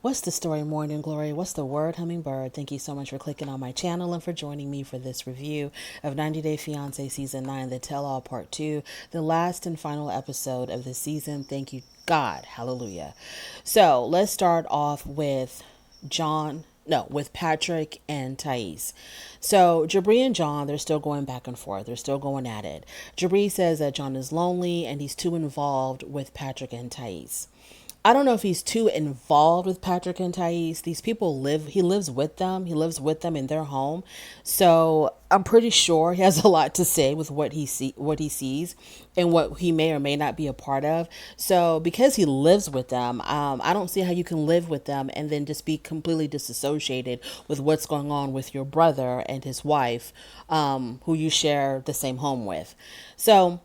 What's the story, Morning Glory? What's the word, Hummingbird? Thank you so much for clicking on my channel and for joining me for this review of 90 Day Fiance Season 9, The Tell All Part 2, the last and final episode of the season. Thank you, God. Hallelujah. So let's start off with with Patrick and Thais. So Jibri and John, they're still going back and forth. They're still going at it. Jibri says that John is lonely and he's too involved with Patrick and Thais. I don't know if he's too involved with Patrick and Thais. These people he lives with them. He lives with them in their home. So I'm pretty sure he has a lot to say with what he sees and what he may or may not be a part of. So because he lives with them, I don't see how you can live with them and then just be completely disassociated with what's going on with your brother and his wife, who you share the same home with. So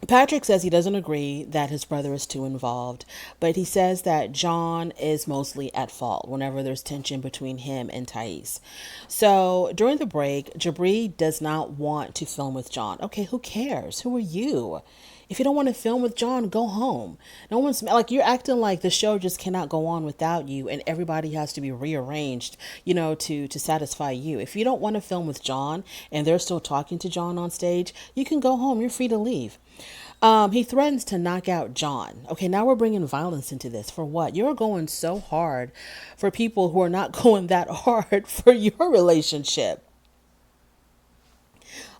Patrick says he doesn't agree that his brother is too involved, but he says that John is mostly at fault whenever there's tension between him and Thais. So during the break, Jibri does not want to film with John. Okay, who cares? Who are you? If you don't want to film with John, go home. No one's like, you're acting like the show just cannot go on without you and everybody has to be rearranged, to satisfy you. If you don't want to film with John and they're still talking to John on stage, you can go home. You're free to leave. He threatens to knock out John. Okay, now we're bringing violence into this. For what? You're going so hard for people who are not going that hard for your relationship.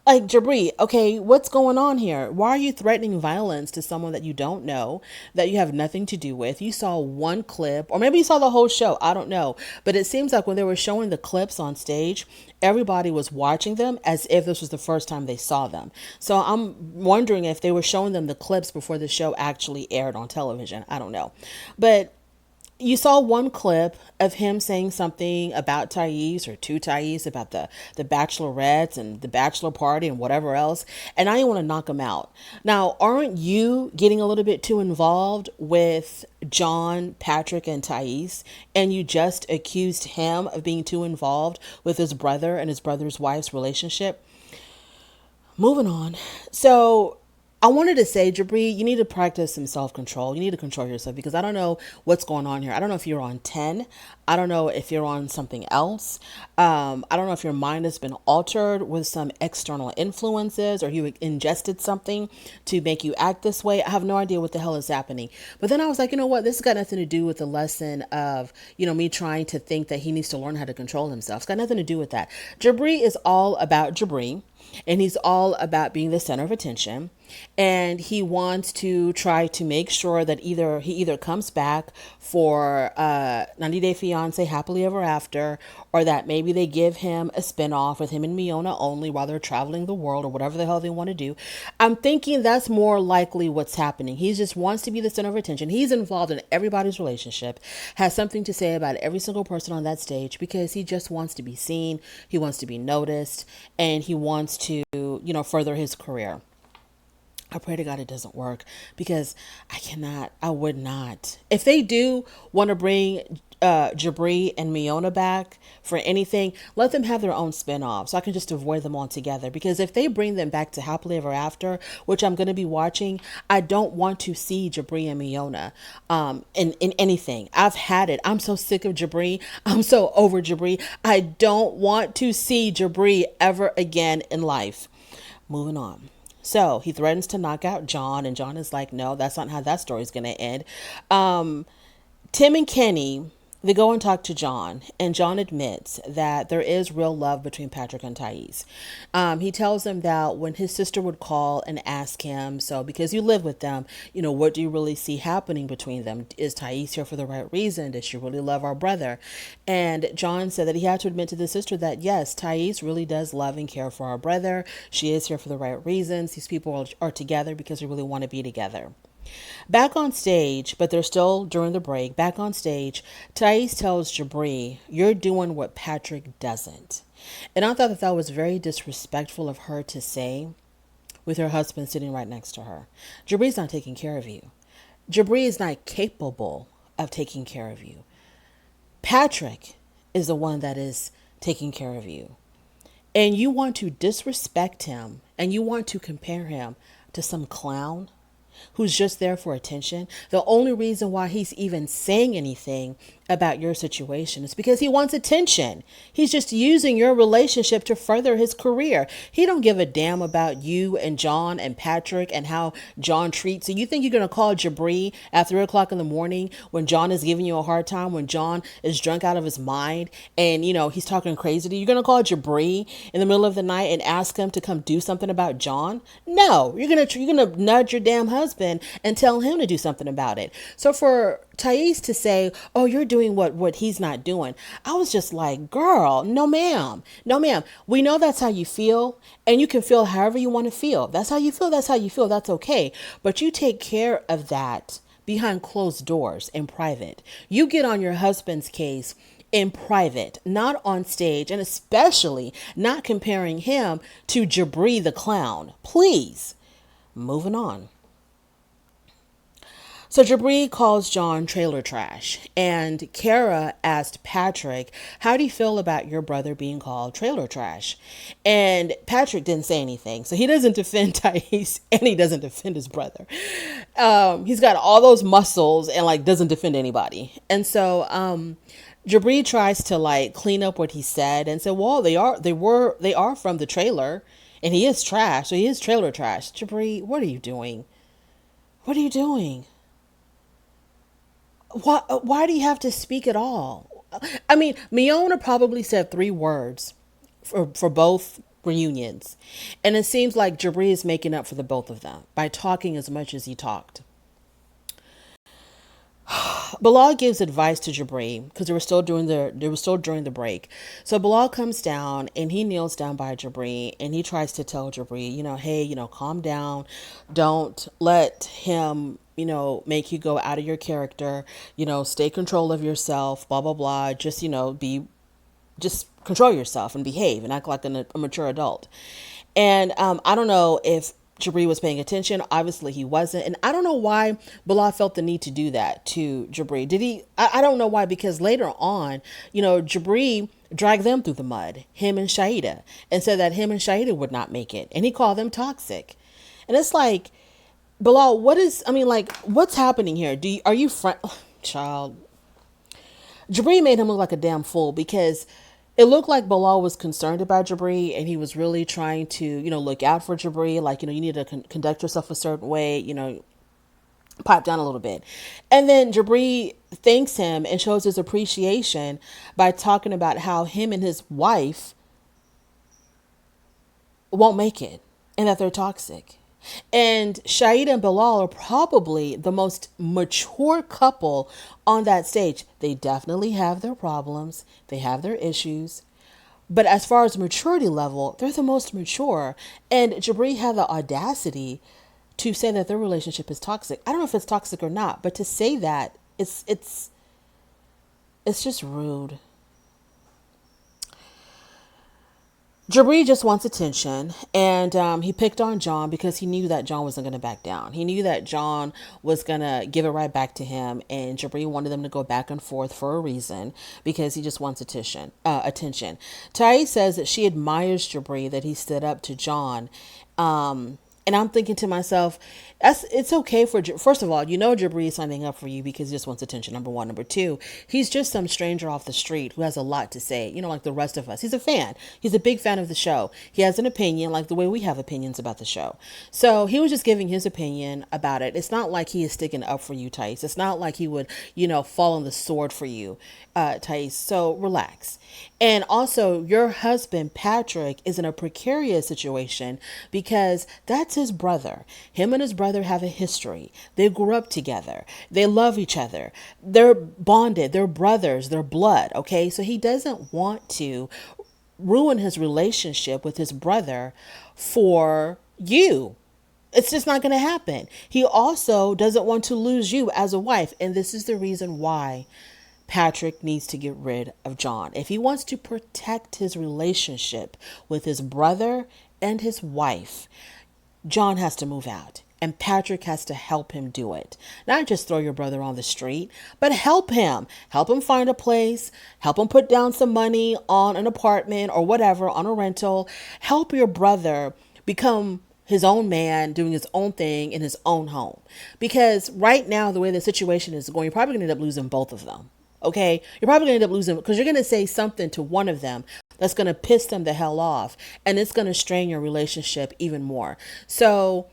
Like, Jabri, okay, what's going on here? Why are you threatening violence to someone that you don't know, that you have nothing to do with? You saw one clip, or maybe you saw the whole show. I don't know. But it seems like when they were showing the clips on stage, everybody was watching them as if this was the first time they saw them. So I'm wondering if they were showing them the clips before the show actually aired on television. I don't know. But you saw one clip of him saying something about Thais or to Thais about the bachelorettes and the bachelor party and whatever else. And now you want to knock him out. Now, aren't you getting a little bit too involved with John, Patrick, and Thais? And you just accused him of being too involved with his brother and his brother's wife's relationship? Moving on. So I wanted to say, Jabri, you need to practice some self-control. You need to control yourself because I don't know what's going on here. I don't know if you're on 10. I don't know if you're on something else. I don't know if your mind has been altered with some external influences or you ingested something to make you act this way. I have no idea what the hell is happening. But then I was like, you know what? This has got nothing to do with the lesson of, me trying to think that he needs to learn how to control himself. It's got nothing to do with that. Jabri is all about Jabri. And he's all about being the center of attention. And he wants to try to make sure that he either comes back for 90 Day Fiance Happily Ever After, or that maybe they give him a spinoff with him and Miona only while they're traveling the world or whatever the hell they want to do. I'm thinking that's more likely what's happening. He just wants to be the center of attention. He's involved in everybody's relationship, has something to say about every single person on that stage because he just wants to be seen. He wants to be noticed and he wants to, further his career. I pray to God it doesn't work because I would not. If they do want to bring Jabri and Miona back for anything, let them have their own spinoff so I can just avoid them altogether. Because if they bring them back to Happily Ever After, which I'm going to be watching, I don't want to see Jabri and Miona in anything. I've had it. I'm so sick of Jabri. I'm so over Jabri. I don't want to see Jabri ever again in life. Moving on. So he threatens to knock out John, and John is like, no, that's not how that story's going to end. Tim and Kenny, they go and talk to John, and John admits that there is real love between Patrick and Thais. He tells them that when his sister would call and ask him, so because you live with them, what do you really see happening between them? Is Thais here for the right reason? Does she really love our brother? And John said that he had to admit to the sister that, yes, Thais really does love and care for our brother. She is here for the right reasons. These people are together because they really want to be together. Back on stage, but they're still during the break, back on stage, Thais tells Jabri, you're doing what Patrick doesn't. And I thought that was very disrespectful of her to say with her husband sitting right next to her. Jabri's not taking care of you. Jibri is not capable of taking care of you. Patrick is the one that is taking care of you. And you want to disrespect him and you want to compare him to some clown who's just there for attention. The only reason why he's even saying anything about your situation. It's because he wants attention. He's just using your relationship to further his career. He don't give a damn about you and John and Patrick and how John treats you. You think you're going to call Jibri at 3 o'clock in the morning when John is giving you a hard time, when John is drunk out of his mind and, he's talking crazy to you? You're going to call Jibri in the middle of the night and ask him to come do something about John? No, you're going to nudge your damn husband and tell him to do something about it. So for Thais to say, "Oh, you're doing what he's not doing," I was just like, "Girl, no, ma'am, no, ma'am. We know that's how you feel, and you can feel however you want to feel. That's how you feel. That's how you feel. That's okay. But you take care of that behind closed doors in private. You get on your husband's case in private, not on stage, and especially not comparing him to Jibri the clown. Please." Moving on. So Jibri calls John trailer trash, and Kara asked Patrick, "How do you feel about your brother being called trailer trash?" And Patrick didn't say anything, so he doesn't defend Thais and he doesn't defend his brother. He's got all those muscles and doesn't defend anybody. And so Jibri tries to clean up what he said and said, "Well, they are from the trailer, and he is trash, so he is trailer trash." Jibri, what are you doing? What are you doing? Why do you have to speak at all? I mean, Miona probably said 3 words for both reunions. And it seems like Jibri is making up for the both of them by talking as much as he talked. Bilal gives advice to Jibri because they were still during the break. So Bilal comes down and he kneels down by Jibri and he tries to tell Jibri, hey, calm down. Don't let him, make you go out of your character. Stay control of yourself, blah, blah, blah. Just control yourself and behave and act like a mature adult. And I don't know if Jibri was paying attention. Obviously he wasn't. And I don't know why Bilal felt the need to do that to Jibri. Did he? I don't know why, because later on, Jibri dragged them through the mud, him and Shaida, and said that him and Shaida would not make it. And he called them toxic. And it's like, Bilal, what's happening here? Are you friend? Child. Jibri made him look like a damn fool because it looked like Bilal was concerned about Jibri and he was really trying to, look out for Jibri. You need to conduct yourself a certain way, pipe down a little bit. And then Jibri thanks him and shows his appreciation by talking about how him and his wife won't make it and that they're toxic. And Shaida and Bilal are probably the most mature couple on that stage. They definitely have their problems. They have their issues. But as far as maturity level, they're the most mature. And Jibri had the audacity to say that their relationship is toxic. I don't know if it's toxic or not, but to say that, it's just rude. Jibri just wants attention, and he picked on John because he knew that John wasn't going to back down. He knew that John was going to give it right back to him, and Jibri wanted them to go back and forth for a reason because he just wants attention. Thais says that she admires Jibri, that he stood up to John. And I'm thinking to myself, it's okay first of all, Jibri is signing up for you because he just wants attention, number one. Number two, he's just some stranger off the street who has a lot to say, like the rest of us. He's a fan. He's a big fan of the show. He has an opinion like the way we have opinions about the show. So he was just giving his opinion about it. It's not like he is sticking up for you, Thais. It's not like he would, fall on the sword for you, Thais. So relax. And also, your husband, Patrick, is in a precarious situation because that's his brother. Him and his brother have a history. They grew up together. They love each other. They're bonded. They're brothers. They're blood. Okay. So he doesn't want to ruin his relationship with his brother for you. It's just not going to happen. He also doesn't want to lose you as a wife. And this is the reason why Patrick needs to get rid of John. If he wants to protect his relationship with his brother and his wife, John has to move out. And Patrick has to help him do it. Not just throw your brother on the street, but help him. Help him find a place. Help him put down some money on an apartment or whatever, on a rental. Help your brother become his own man, doing his own thing in his own home. Because right now, the way the situation is going, you're probably going to end up losing both of them. Okay. You're probably going to end up losing because you're going to say something to one of them that's going to piss them the hell off. And it's going to strain your relationship even more. So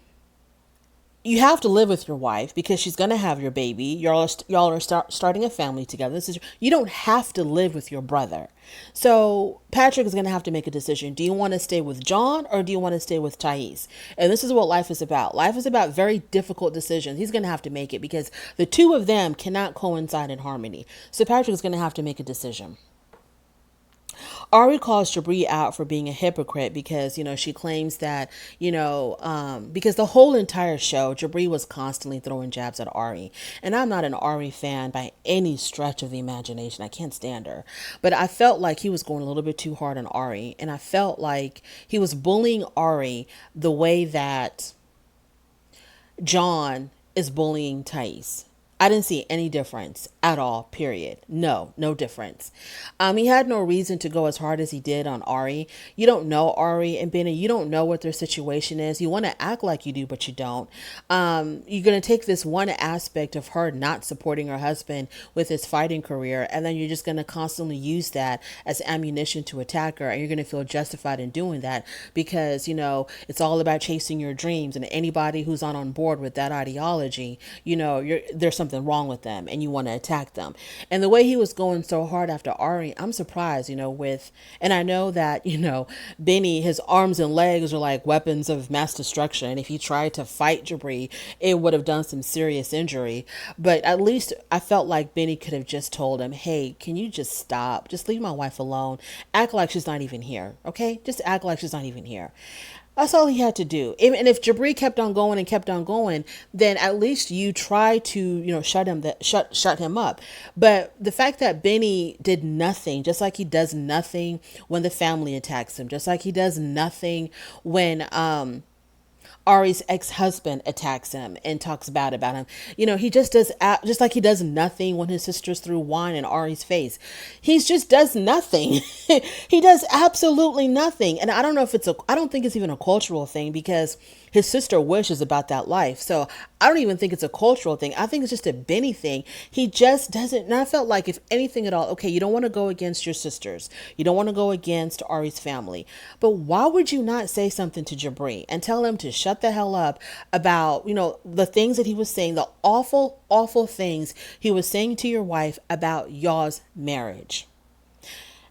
you have to live with your wife because she's going to have your baby. Y'all are starting a family together. You don't have to live with your brother. So Patrick is going to have to make a decision. Do you want to stay with John or do you want to stay with Thais? And this is what life is about. Life is about very difficult decisions. He's going to have to make it because the two of them cannot coincide in harmony. So Patrick is going to have to make a decision. Ari calls Jibri out for being a hypocrite because, she claims that, because the whole entire show, Jibri was constantly throwing jabs at Ari. And I'm not an Ari fan by any stretch of the imagination. I can't stand her. But I felt like he was going a little bit too hard on Ari. And I felt like he was bullying Ari the way that John is bullying Thais. I didn't see any difference at all, period. No difference. He had no reason to go as hard as he did on Ari. You don't know Ari and Benny. You don't know what their situation is. You want to act like you do, but you don't. You're going to take this one aspect of her not supporting her husband with his fighting career, and then you're just going to constantly use that as ammunition to attack her, and you're going to feel justified in doing that because, it's all about chasing your dreams, and anybody who's not on board with that ideology, there's something wrong with them and you want to attack them. And the way he was going so hard after Ari, I'm surprised, and I know that, Benny, his arms and legs are like weapons of mass destruction. And if he tried to fight Jibri, it would have done some serious injury. But at least I felt like Benny could have just told him, hey, can you just stop? Just leave my wife alone. Act like she's not even here. Okay. Just act like she's not even here. That's all he had to do. And if Jibri kept on going and kept on going, then at least you try to, shut him up. But the fact that Benny did nothing, just like he does nothing when the family attacks him, just like he does nothing when Ari's ex-husband attacks him and talks bad about him. He just does, just like he does nothing when his sisters threw wine in Ari's face. He just does nothing. He does absolutely nothing. And I don't know if I don't think it's even a cultural thing because his sister wishes about that life. So I don't even think it's a cultural thing. I think it's just a Benny thing. He just doesn't. And I felt like if anything at all, okay, you don't want to go against your sisters. You don't want to go against Ari's family. But why would you not say something to Jibri and tell him to shut the hell up about, the things that he was saying, the awful, awful things he was saying to your wife about y'all's marriage.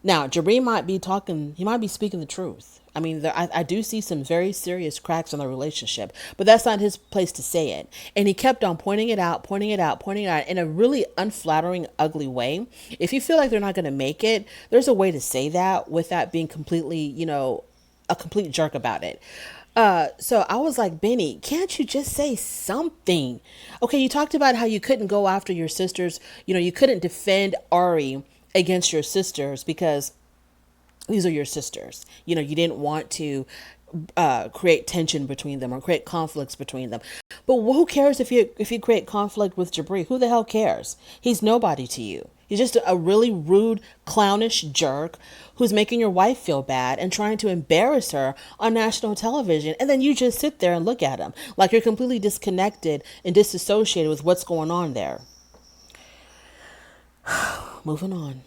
Now, Jibri might be talking, he might be speaking the truth. I mean, I do see some very serious cracks in the relationship, but that's not his place to say it. And he kept on pointing it out in a really unflattering, ugly way. If you feel like they're not going to make it, there's a way to say that without being completely, a complete jerk about it. So I was like, Benny, can't you just say something? Okay, you talked about how you couldn't go after your sisters. You couldn't defend Ari against your sisters because these are your sisters. You didn't want to create tension between them or create conflicts between them. But who cares if you create conflict with Jibri? Who the hell cares? He's nobody to you. He's just a really rude, clownish jerk who's making your wife feel bad and trying to embarrass her on national television. And then you just sit there and look at him like you're completely disconnected and disassociated with what's going on there. Moving on.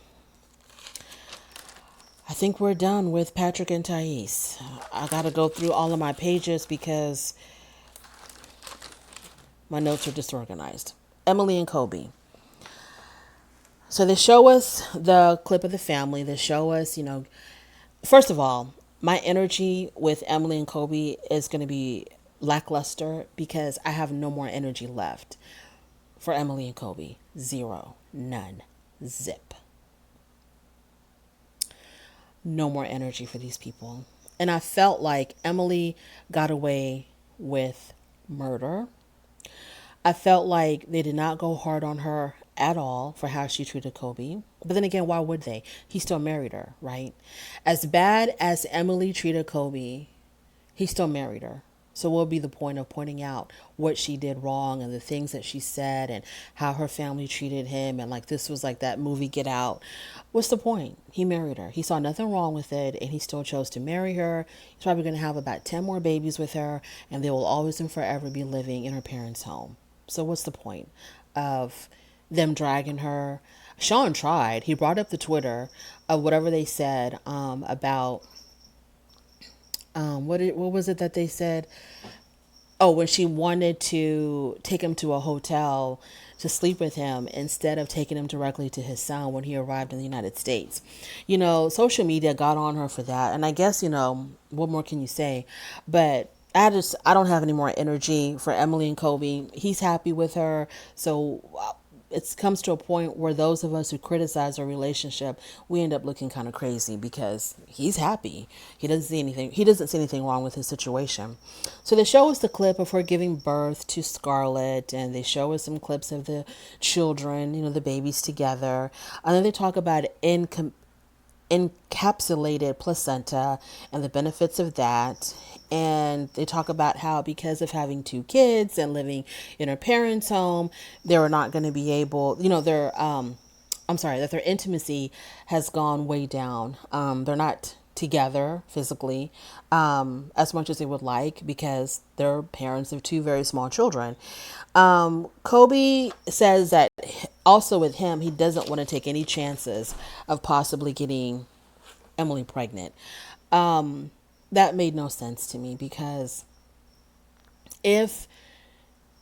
I think we're done with Patrick and Thais. I got to go through all of my pages because my notes are disorganized. Emily and Kobe. So they show us the clip of the family. They show us, first of all, my energy with Emily and Kobe is going to be lackluster because I have no more energy left for Emily and Kobe. Zero. None. Zip. No more energy for these people. And I felt like Emily got away with murder. I felt like they did not go hard on her at all for how she treated Kobe. But then again, why would they? He still married her, right? As bad as Emily treated Kobe, he still married her. So what would be the point of pointing out what she did wrong and the things that she said and how her family treated him and like this was like that movie Get Out? What's the point? He married her. He saw nothing wrong with it and he still chose to marry her. He's probably going to have about 10 more babies with her and they will always and forever be living in her parents' home. So what's the point of them dragging her? Sean tried. He brought up the Twitter of whatever they said about what was it that they said? Oh, when she wanted to take him to a hotel to sleep with him instead of taking him directly to his son when he arrived in the United States. Social media got on her for that. And I guess, what more can you say? But I don't have any more energy for Emily and Kobe. He's happy with her. So it comes to a point where those of us who criticize our relationship, we end up looking kind of crazy because he's happy. He doesn't see anything wrong with his situation. So they show us the clip of her giving birth to Scarlett, and they show us some clips of the children, the babies together. And then they talk about encapsulated placenta and the benefits of that. And they talk about how because of having two kids and living in her parents' home, they're not going to be able, that their intimacy has gone way down. They're not together physically as much as they would like because they're parents of two very small children. Kobe says that also with him, he doesn't want to take any chances of possibly getting Emily pregnant. That made no sense to me because if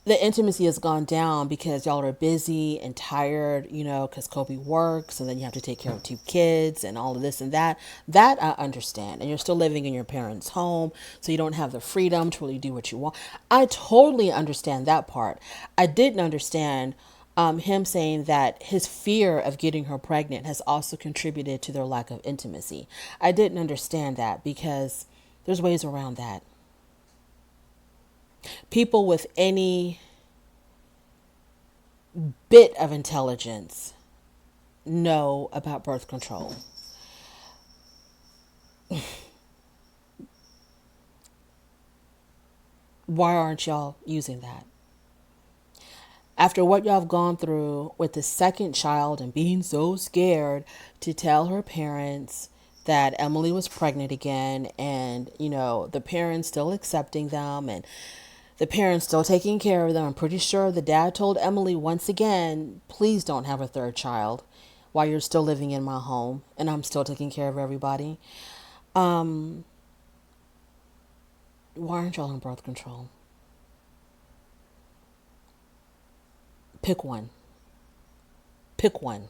the intimacy has gone down because y'all are busy and tired, because Kobe works and then you have to take care of two kids and all of this and that I understand. And you're still living in your parents' home, so you don't have the freedom to really do what you want. I totally understand that part. I didn't understand him saying that his fear of getting her pregnant has also contributed to their lack of intimacy. I didn't understand that because there's ways around that. People with any bit of intelligence know about birth control. Why aren't y'all using that? After what y'all have gone through with the second child and being so scared to tell her parents that Emily was pregnant again, and the parents still accepting them and the parents still taking care of them. I'm pretty sure the dad told Emily once again, please don't have a third child while you're still living in my home and I'm still taking care of everybody. Why aren't y'all on birth control? Pick one. Pick one.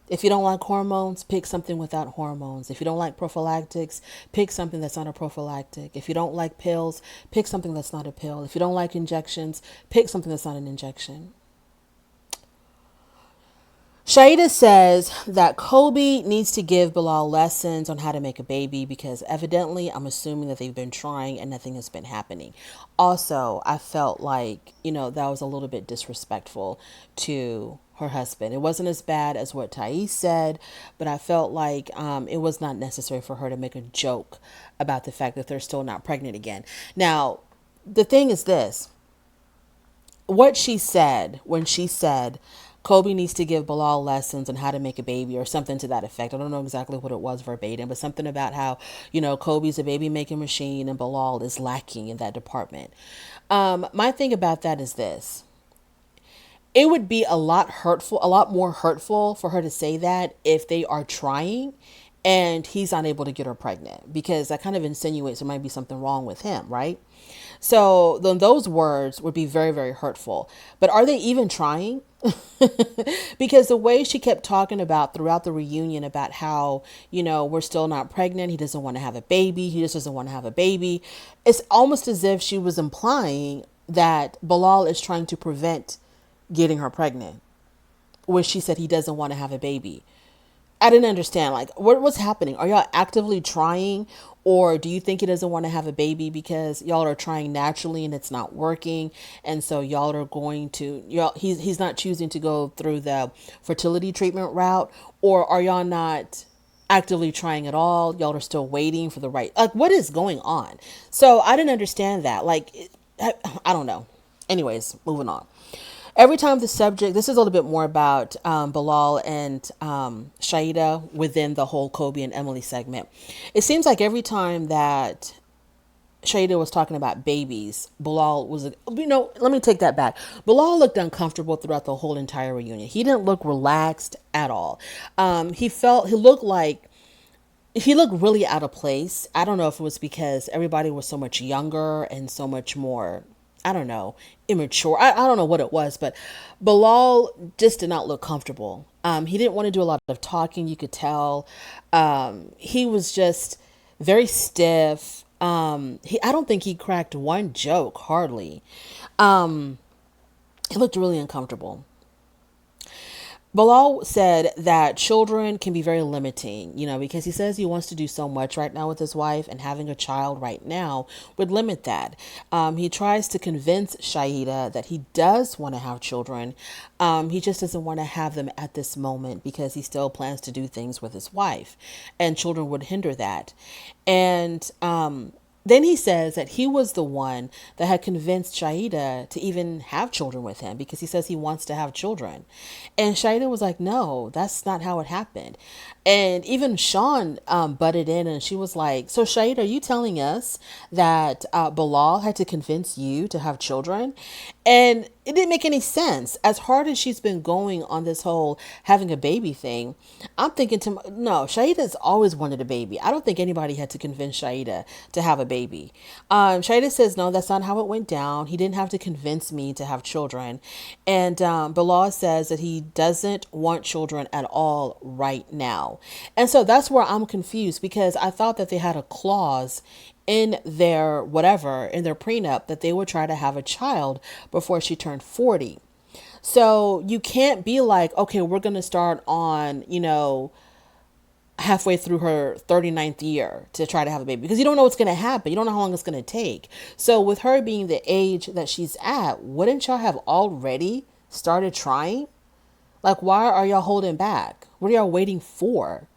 If you don't like hormones, pick something without hormones. If you don't like prophylactics, pick something that's not a prophylactic. If you don't like pills, pick something that's not a pill. If you don't like injections, pick something that's not an injection. Shaida says that Kobe needs to give Bilal lessons on how to make a baby because evidently I'm assuming that they've been trying and nothing has been happening. Also, I felt like, that was a little bit disrespectful to her husband. It wasn't as bad as what Thais said, but I felt like it was not necessary for her to make a joke about the fact that they're still not pregnant again. Now, the thing is this. What she said when she said Kobe needs to give Bilal lessons on how to make a baby or something to that effect. I don't know exactly what it was verbatim, but something about how, Kobe's a baby making machine and Bilal is lacking in that department. My thing about that is this. It would be a lot more hurtful for her to say that if they are trying and he's unable to get her pregnant, because that kind of insinuates there might be something wrong with him, right? So then those words would be very, very hurtful. But are they even trying? Because the way she kept talking about throughout the reunion about how, we're still not pregnant. He doesn't want to have a baby. He just doesn't want to have a baby. It's almost as if she was implying that Bilal is trying to prevent getting her pregnant, where she said he doesn't want to have a baby. I didn't understand. Like, what's happening? Are y'all actively trying? Or do you think he doesn't want to have a baby because y'all are trying naturally and it's not working? And so y'all are going to, he's not choosing to go through the fertility treatment route? Or are y'all not actively trying at all? Y'all are still waiting for the right, like, what is going on? So I didn't understand that. Like, I don't know. Anyways, moving on. Every time this is a little bit more about Bilal and Shaida within the whole Kobe and Emily segment. It seems like every time that Shada was talking about babies, Bilal was, let me take that back. Bilal looked uncomfortable throughout the whole entire reunion. He didn't look relaxed at all. He looked really out of place. I don't know if it was because everybody was so much younger and so much more, I don't know, immature. I don't know what it was, but Bilal just did not look comfortable. He didn't want to do a lot of talking, you could tell. He was just very stiff. I don't think he cracked one joke, hardly. He looked really uncomfortable. Bilal said that children can be very limiting, because he says he wants to do so much right now with his wife, and having a child right now would limit that. He tries to convince Shaida that he does want to have children. He just doesn't want to have them at this moment because he still plans to do things with his wife, and children would hinder that. And then he says that he was the one that had convinced Shaida to even have children with him because he says he wants to have children. And Shaida was like, no, that's not how it happened. And even Sean butted in, and she was like, so Shaida, are you telling us that Bilal had to convince you to have children? And it didn't make any sense. As hard as she's been going on this whole having a baby thing, I'm thinking no, Shaida's always wanted a baby. I don't think anybody had to convince Shaida to have a baby. Shaida says, no, that's not how it went down. He didn't have to convince me to have children. And Bilal says that he doesn't want children at all right now. And so that's where I'm confused, because I thought that they had a clause in their prenup that they would try to have a child before she turned 40. So you can't be like, okay, we're going to start on, halfway through her 39th year to try to have a baby, because you don't know what's going to happen. You don't know how long it's going to take. So with her being the age that she's at, wouldn't y'all have already started trying? Like, why are y'all holding back? What are y'all waiting for?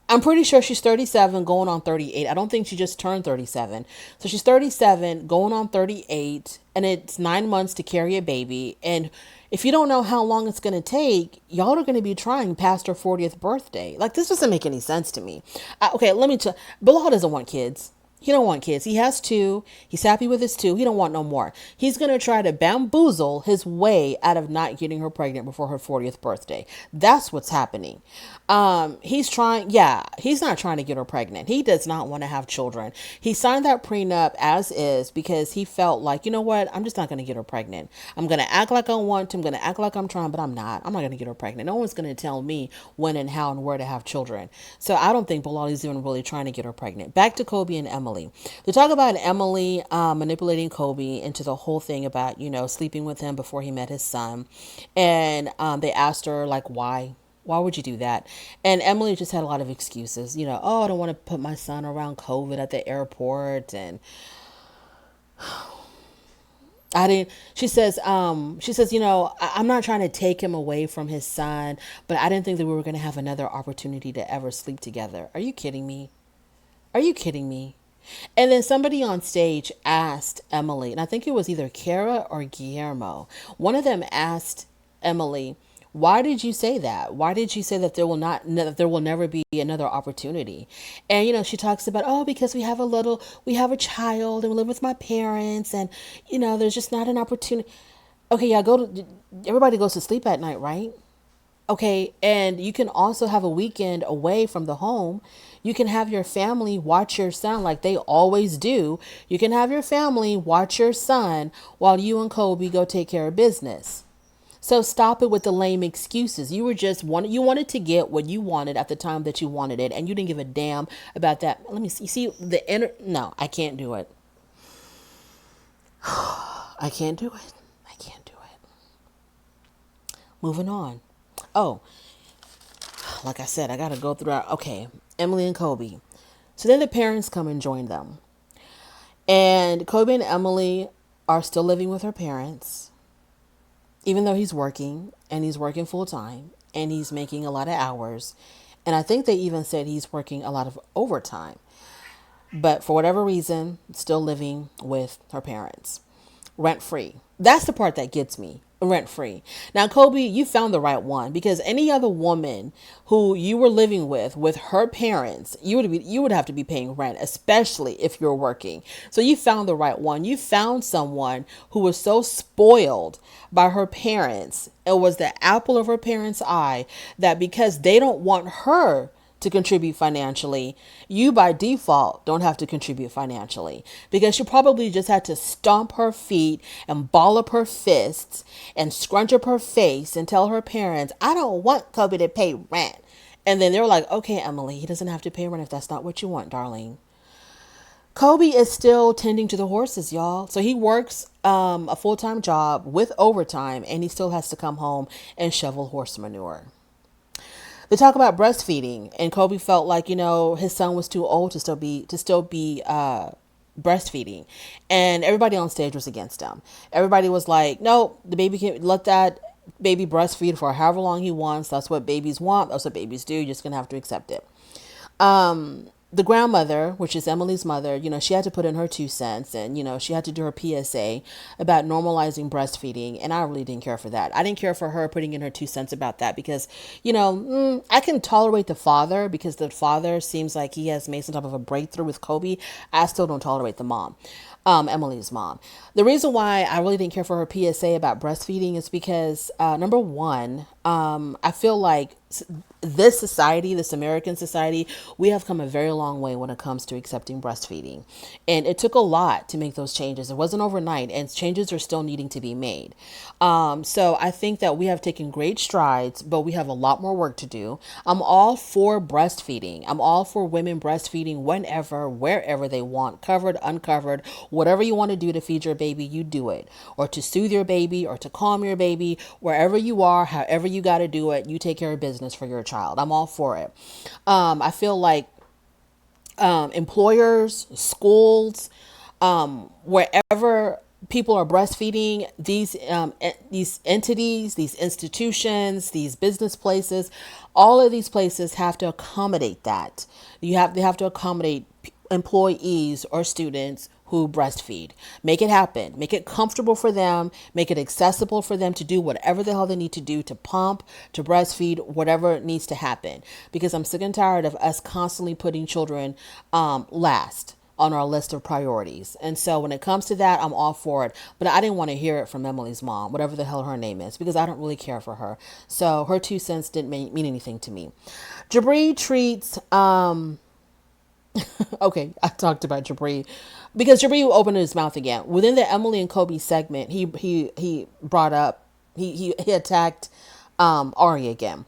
I'm pretty sure she's 37 going on 38. I don't think she just turned 37. So she's 37 going on 38, and it's 9 months to carry a baby. And if you don't know how long it's going to take, y'all are going to be trying past her 40th birthday. Like, this doesn't make any sense to me. Okay, let me tell Bilal doesn't want kids. He don't want kids. He has two. He's happy with his two. He don't want no more. He's going to try to bamboozle his way out of not getting her pregnant before her 40th birthday. That's what's happening. He's not trying to get her pregnant. He does not want to have children. He signed that prenup as is because he felt like, you know what? I'm just not going to get her pregnant. I'm going to act like I want to. I'm going to act like I'm trying, but I'm not. I'm not going to get her pregnant. No one's going to tell me when and how and where to have children. So I don't think Bilal is even really trying to get her pregnant. Back to Kobe and Emily. They talk about Emily manipulating Kobe into the whole thing about, sleeping with him before he met his son. And they asked her, like, why? Why would you do that? And Emily just had a lot of excuses. Oh, I don't want to put my son around COVID at the airport. And I didn't, she says, I'm not trying to take him away from his son, but I didn't think that we were going to have another opportunity to ever sleep together. Are you kidding me? Are you kidding me? And then somebody on stage asked Emily, and I think it was either Kara or Guillermo. One of them asked Emily, why did you say that? Why did you say that there will never be another opportunity? And, she talks about, because we have a child and we live with my parents, and, there's just not an opportunity. Okay. Yeah. Everybody goes to sleep at night, right? Okay, and you can also have a weekend away from the home. You can have your family watch your son like they always do. You can have your family watch your son while you and Kobe go take care of business. So stop it with the lame excuses. You wanted to get what you wanted at the time that you wanted it, and you didn't give a damn about that. Let me see. No, I can't do it. I can't do it. I can't do it. Moving on. Oh, like I said, I got to go through okay, Emily and Kobe. So then the parents come and join them. And Kobe and Emily are still living with her parents, even though he's working, and he's working full time, and he's making a lot of hours. And I think they even said he's working a lot of overtime. But for whatever reason, still living with her parents. rent free. That's the part that gets me, rent free. Now, Kobe, you found the right one, because any other woman who you were living with her parents, you would have to be paying rent, especially if you're working. So you found the right one. You found someone who was so spoiled by her parents. It was the apple of her parents' eye, that because they don't want her to contribute financially, you by default don't have to contribute financially, because she probably just had to stomp her feet and ball up her fists and scrunch up her face and tell her parents, I don't want Kobe to pay rent. And then they're like, okay, Emily, he doesn't have to pay rent if that's not what you want, darling. Kobe is still tending to the horses, y'all. So he works a full-time job with overtime, and he still has to come home and shovel horse manure. They talk about breastfeeding, and Kobe felt like, his son was too old to still be breastfeeding, and everybody on stage was against him. Everybody was like, no, the baby can let that baby breastfeed for however long he wants. That's what babies want. That's what babies do. You're just gonna have to accept it. The grandmother, which is Emily's mother, she had to put in her 2 cents, and, she had to do her PSA about normalizing breastfeeding. And I really didn't care for that. I didn't care for her putting in her 2 cents about that, because, I can tolerate the father, because the father seems like he has made some type of a breakthrough with Kobe. I still don't tolerate the mom. Emily's mom. The reason why I really didn't care for her PSA about breastfeeding is because, number one, I feel like this society, this American society, we have come a very long way when it comes to accepting breastfeeding. And it took a lot to make those changes. It wasn't overnight, and changes are still needing to be made. So I think that we have taken great strides, but we have a lot more work to do. I'm all for breastfeeding. I'm all for women breastfeeding whenever, wherever they want, covered, uncovered, whatever you want to do to feed your baby, you do it. Or to soothe your baby, or to calm your baby, wherever you are, however you got to do it, you take care of business for your child. I'm all for it. I feel like employers, schools, wherever people are breastfeeding, these entities, these institutions, these business places, all of these places have to accommodate that. They have to accommodate employees or students who breastfeed. Make it happen. Make it comfortable for them. Make it accessible for them to do whatever the hell they need to do to pump, to breastfeed, whatever needs to happen. Because I'm sick and tired of us constantly putting children last on our list of priorities. And so when it comes to that, I'm all for it. But I didn't want to hear it from Emily's mom, whatever the hell her name is, because I don't really care for her. So her 2 cents didn't mean anything to me. Jibri treats okay, I talked about Jibri because Jibri opened his mouth again within the Emily and Kobe segment. He brought up he attacked Ari again.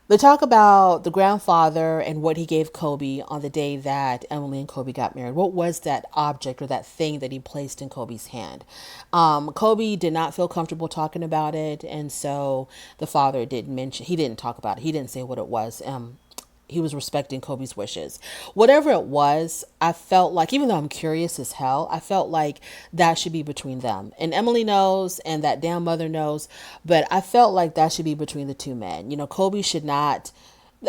They talk about the grandfather and what he gave Kobe on the day that Emily and Kobe got married. What was that object or that thing that he placed in Kobe's hand? Kobe did not feel comfortable talking about it, and so the father he didn't talk about it. He didn't say what it was. He was respecting Kobe's wishes. Whatever it was, I felt like, even though I'm curious as hell, I felt like that should be between them. And Emily knows, and that damn mother knows, but I felt like that should be between the two men. Kobe should not,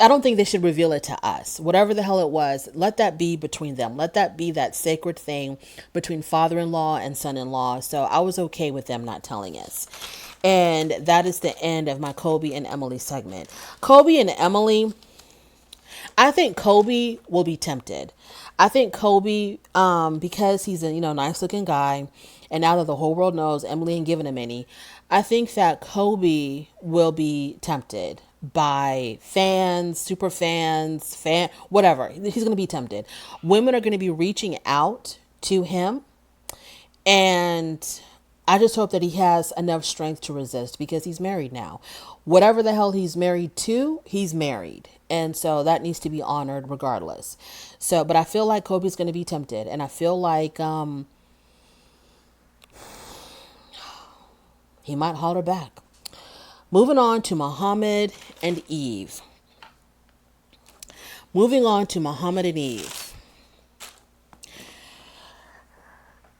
I don't think they should reveal it to us. Whatever the hell it was, let that be between them. Let that be that sacred thing between father-in-law and son-in-law. So I was okay with them not telling us. And that is the end of my Kobe and Emily segment. Kobe and Emily, I think Kobe will be tempted. I think Kobe, because he's a nice looking guy, and now that the whole world knows Emily ain't giving him any, I think that Kobe will be tempted by fans, super fans, whatever. He's going to be tempted. Women are going to be reaching out to him, and I just hope that he has enough strength to resist, because he's married now. Whatever the hell he's married to, he's married. And so that needs to be honored regardless. So, but I feel like Kobe's going to be tempted. And I feel like he might holler back. Moving on to Mohamed and Eve.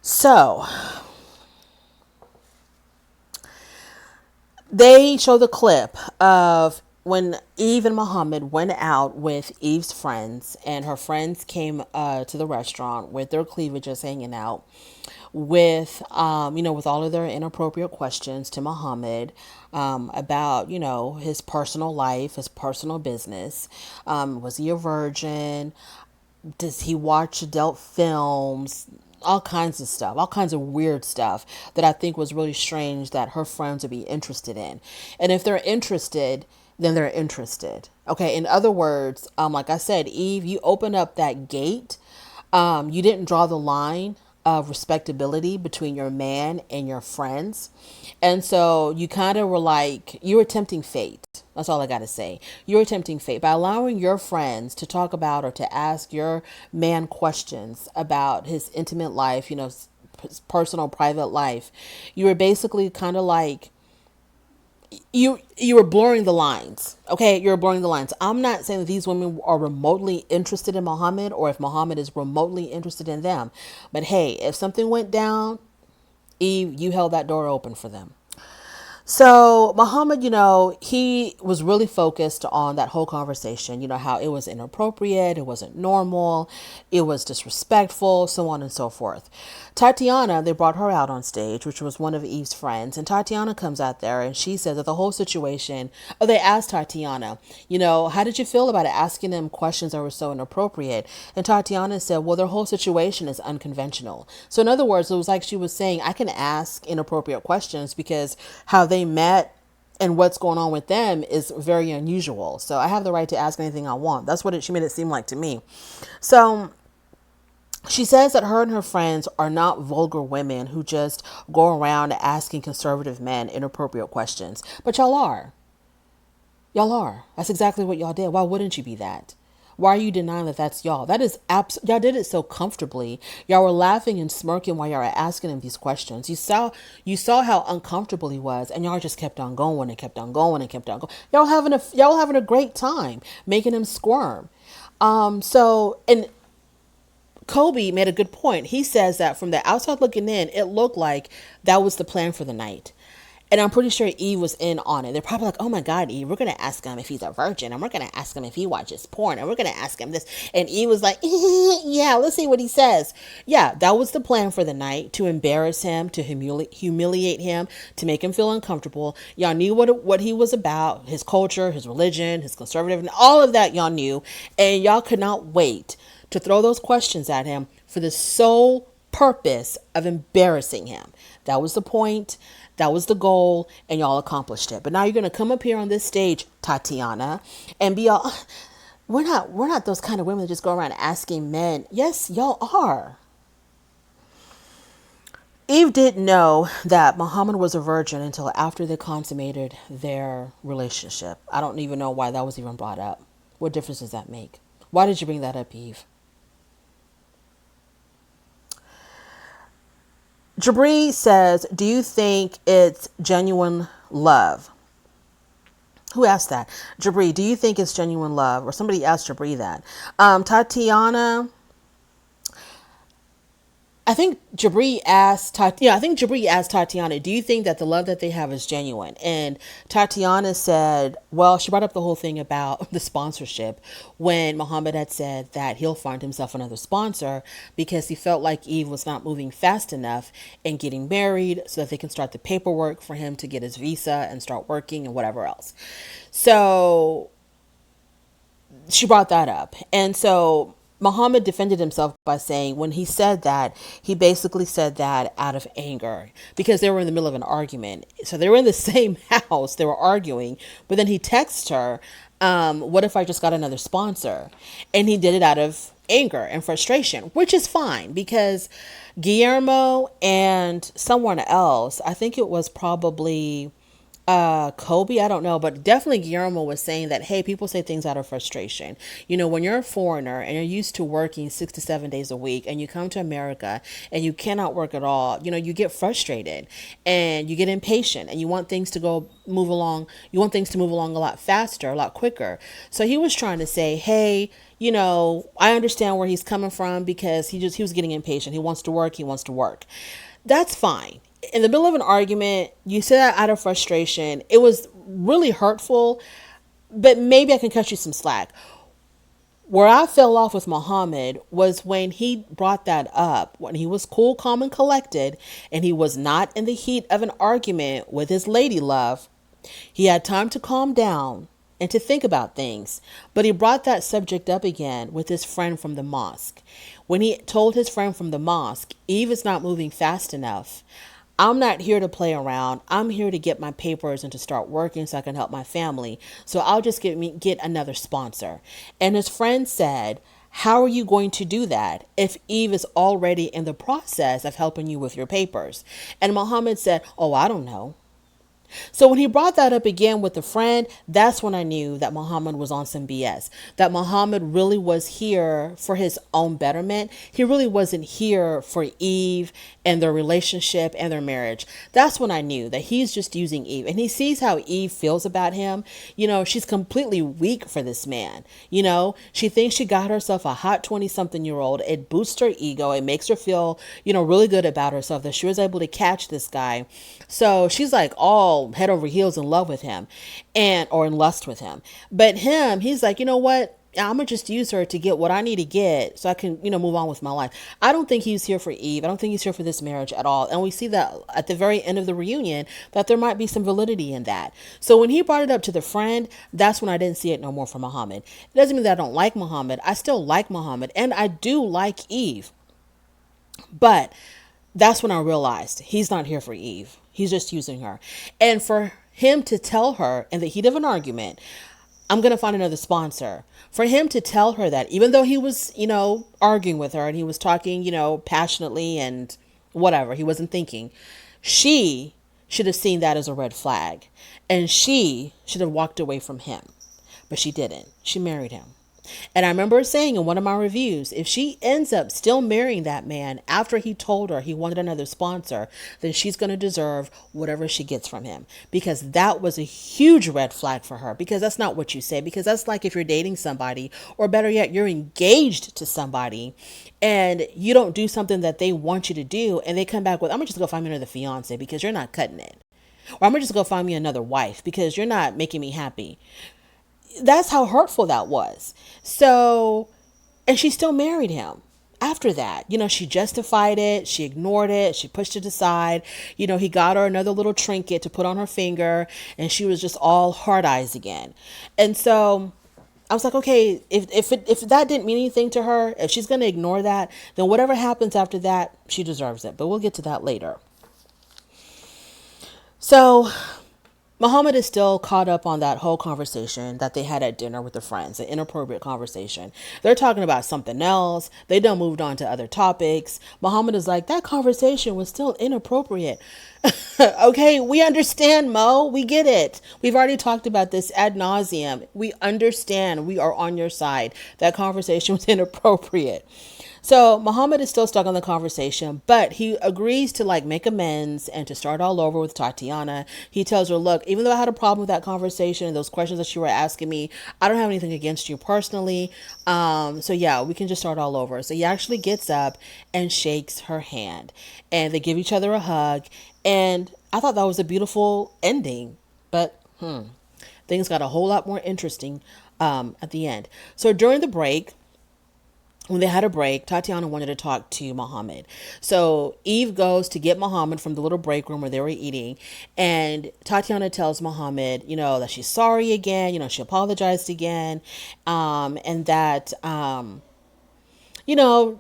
So, they show the clip of when Eve and Mohamed went out with Eve's friends, and her friends came to the restaurant with their cleavages hanging out. with, with all of their inappropriate questions to Muhammad, about, his personal life, his personal business. Was he a virgin? Does he watch adult films? All kinds of stuff, all kinds of weird stuff that I think was really strange that her friends would be interested in. And if they're interested, then they're interested. Okay. In other words, like I said, Eve, you open up that gate. You didn't draw the line of respectability between your man and your friends. And so you kind of were like, you were tempting fate. That's all I got to say. You were tempting fate by allowing your friends to talk about or to ask your man questions about his intimate life, his personal, private life. You were basically kind of like, you were blurring the lines. Okay, you're blurring the lines. I'm not saying that these women are remotely interested in Muhammad or if Muhammad is remotely interested in them. But hey, if something went down, Eve, you held that door open for them. So Muhammad, he was really focused on that whole conversation, how it was inappropriate, it wasn't normal, it was disrespectful, so on and so forth. Tatiana, they brought her out on stage, which was one of Eve's friends, and Tatiana comes out there and she says that the whole situation, they asked Tatiana, how did you feel about it, asking them questions that were so inappropriate? And Tatiana said, well, their whole situation is unconventional. So in other words, it was like she was saying, I can ask inappropriate questions because how they met and what's going on with them is very unusual. So I have the right to ask anything I want. That's what she made it seem like to me. So she says that her and her friends are not vulgar women who just go around asking conservative men inappropriate questions. But y'all are. Y'all are. That's exactly what y'all did. Why wouldn't you be that? Why are you denying that that's y'all? That is y'all did it so comfortably. Y'all were laughing and smirking while y'all were asking him these questions. You saw how uncomfortable he was, and y'all just kept on going and kept on going and kept on going. Y'all having a great time making him squirm. And Kobe made a good point. He says that from the outside looking in, it looked like that was the plan for the night. And I'm pretty sure Eve was in on it. They're probably like, oh my God, Eve, we're going to ask him if he's a virgin. And we're going to ask him if he watches porn. And we're going to ask him this. And Eve was like, yeah, let's see what he says. Yeah, that was the plan for the night, to embarrass him, to humiliate him, to make him feel uncomfortable. Y'all knew what he was about, his culture, his religion, his conservative, and all of that y'all knew. And y'all could not wait to throw those questions at him for the sole purpose of embarrassing him. That was the point. That was the goal, and y'all accomplished it. But now you're going to come up here on this stage, Tatiana, and be all, we're not those kind of women that just go around asking men. Yes, y'all are. Eve didn't know that Muhammad was a virgin until after they consummated their relationship. I don't even know why that was even brought up. What difference does that make? Why did you bring that up, Eve? Jibri says, do you think it's genuine love? Who asked that? Jibri, do you think it's genuine love? Or somebody asked Jibri that. Tatiana, I think Jibri asked Tatiana, do you think that the love that they have is genuine? And Tatiana said, well, she brought up the whole thing about the sponsorship when Mohamed had said that he'll find himself another sponsor because he felt like Eve was not moving fast enough in getting married so that they can start the paperwork for him to get his visa and start working and whatever else. So she brought that up. And so Muhammad defended himself by saying when he said that, he basically said that out of anger because they were in the middle of an argument. So they were in the same house, they were arguing, but then he texted her, what if I just got another sponsor? And he did it out of anger and frustration, which is fine because Guillermo and someone else, I think it was probably Kobe, I don't know, but definitely Guillermo was saying that, hey, people say things out of frustration. When you're a foreigner and you're used to working 6 to 7 days a week and you come to America and you cannot work at all, you get frustrated and you get impatient and you want things to move along. You want things to move along a lot faster, a lot quicker. So he was trying to say, hey, I understand where he's coming from because he was getting impatient. He wants to work. He wants to work. That's fine. In the middle of an argument, you say that out of frustration. It was really hurtful, but maybe I can cut you some slack. Where I fell off with Muhammad was when he brought that up, when he was cool, calm, and collected, and he was not in the heat of an argument with his lady love. He had time to calm down and to think about things, but he brought that subject up again with his friend from the mosque. When he told his friend from the mosque, Eve is not moving fast enough. I'm not here to play around. I'm here to get my papers and to start working so I can help my family. So I'll just get another sponsor. And his friend said, how are you going to do that if Eve is already in the process of helping you with your papers? And Muhammad said, oh, I don't know. So when he brought that up again with a friend, that's when I knew that Muhammad was on some BS. That Muhammad really was here for his own betterment. He really wasn't here for Eve and their relationship and their marriage. That's when I knew that he's just using Eve. And he sees how Eve feels about him. You know, she's completely weak for this man. You know, she thinks she got herself a hot 20-something-year-old. It boosts her ego. It makes her feel, really good about herself that she was able to catch this guy. So she's like all head over heels in love with him or in lust with him. But he's like, you know what? I'm gonna just use her to get what I need to get so I can, move on with my life. I don't think he's here for Eve. I don't think he's here for this marriage at all. And we see that at the very end of the reunion that there might be some validity in that. So when he brought it up to the friend, that's when I didn't see it no more for Muhammad. It doesn't mean that I don't like Muhammad. I still like Muhammad and I do like Eve. But that's when I realized he's not here for Eve. He's just using her. And for him to tell her in the heat of an argument, I'm going to find another sponsor. For him to tell her that, even though he was, arguing with her and he was talking, passionately and whatever, he wasn't thinking, she should have seen that as a red flag. And she should have walked away from him. But she didn't. She married him. And I remember saying in one of my reviews, if she ends up still marrying that man after he told her he wanted another sponsor, then she's going to deserve whatever she gets from him. Because that was a huge red flag for her. Because that's not what you say. Because that's like if you're dating somebody, or better yet, you're engaged to somebody and you don't do something that they want you to do. And they come back with, I'm going to just go find me another fiance because you're not cutting it. Or I'm going to just go find me another wife because you're not making me happy. That's how hurtful that was. So, and she still married him after that. She justified it. She ignored it. She pushed it aside. He got her another little trinket to put on her finger and she was just all hard eyes again. And so I was like, okay, if that didn't mean anything to her, if she's going to ignore that, then whatever happens after that, she deserves it. But we'll get to that later. So Muhammad is still caught up on that whole conversation that they had at dinner with the friends, an inappropriate conversation. They're talking about something else. They done moved on to other topics. Muhammad is like, that conversation was still inappropriate. Okay, we understand, Mo. We get it. We've already talked about this ad nauseum. We understand. We are on your side. That conversation was inappropriate. So Muhammad is still stuck on the conversation, but he agrees to make amends and to start all over with Tatiana. He tells her, look, even though I had a problem with that conversation and those questions that you were asking me, I don't have anything against you personally. So yeah, we can just start all over. So he actually gets up and shakes her hand and they give each other a hug. And I thought that was a beautiful ending, but things got a whole lot more interesting at the end. So during the break, when they had a break, Tatiana wanted to talk to Mohamed. So Eve goes to get Mohamed from the little break room where they were eating. And Tatiana tells Mohamed, that she's sorry again. She apologized again. And that,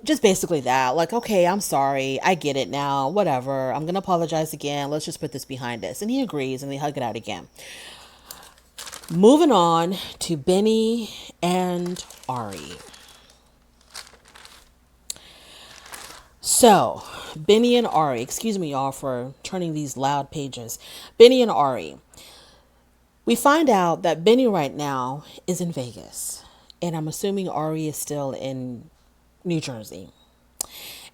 just basically that. Like, okay, I'm sorry. I get it now. Whatever. I'm going to apologize again. Let's just put this behind us. And he agrees and they hug it out again. Moving on to Benny and Ari. So, Benny and Ari, excuse me, y'all, for turning these loud pages. Benny and Ari. We find out that Benny right now is in Vegas. And I'm assuming Ari is still in New Jersey.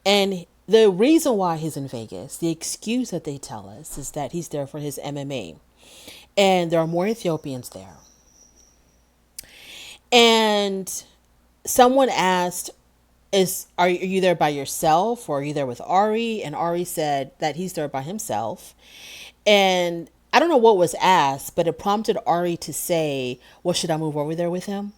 And the reason why he's in Vegas, the excuse that they tell us, is that he's there for his MMA. And there are more Ethiopians there. And someone asked, are you there by yourself or are you there with Ari? And Ari said that he's there by himself. And I don't know what was asked, but it prompted Ari to say, well, should I move over there with him?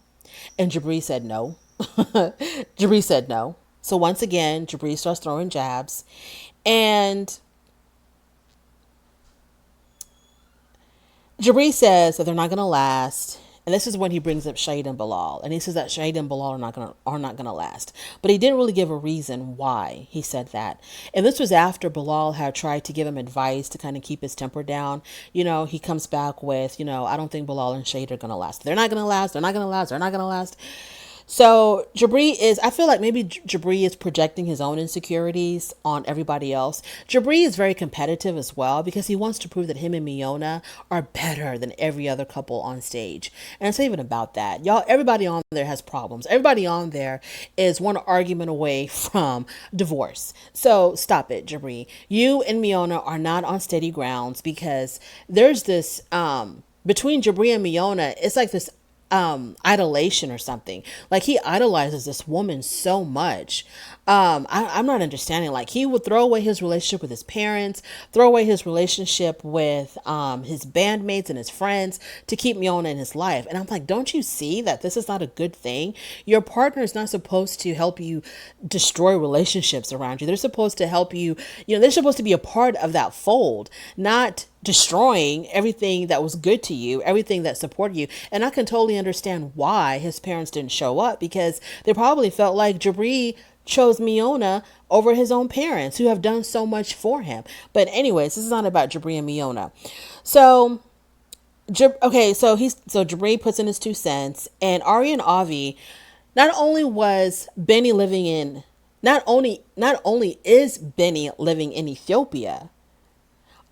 And Jibri said no. Jibri said no. So once again, Jibri starts throwing jabs. And Jabri says that they're not going to last. And this is when he brings up Shahid and Bilal. And he says that Shahid and Bilal are not gonna last. But he didn't really give a reason why he said that. And this was after Bilal had tried to give him advice to kind of keep his temper down. He comes back with, I don't think Bilal and Shahid are gonna last. They're not gonna last, they're not gonna last, they're not gonna last. So I feel like maybe Jabri is projecting his own insecurities on everybody else. Jabri is very competitive as well because he wants to prove that him and Miona are better than every other couple on stage. And it's not even about that. Y'all, everybody on there has problems. Everybody on there is one argument away from divorce. So stop it, Jabri. You and Miona are not on steady grounds because there's this, between Jabri and Miona, it's like this idolation or something. Like he idolizes this woman so much. I'm not understanding. Like he would throw away his relationship with his parents, throw away his relationship with his bandmates and his friends to keep Miona in his life. And I'm like, don't you see that this is not a good thing? Your partner is not supposed to help you destroy relationships around you. They're supposed to help you, they're supposed to be a part of that fold, not destroying everything that was good to you, everything that supported you. And I can totally understand why his parents didn't show up because they probably felt like Jabri chose Miona over his own parents who have done so much for him. But anyways, this is not about Jabri and Miona. So Jabri puts in his 2 cents, and Ari and Avi, not only is Benny living in Ethiopia,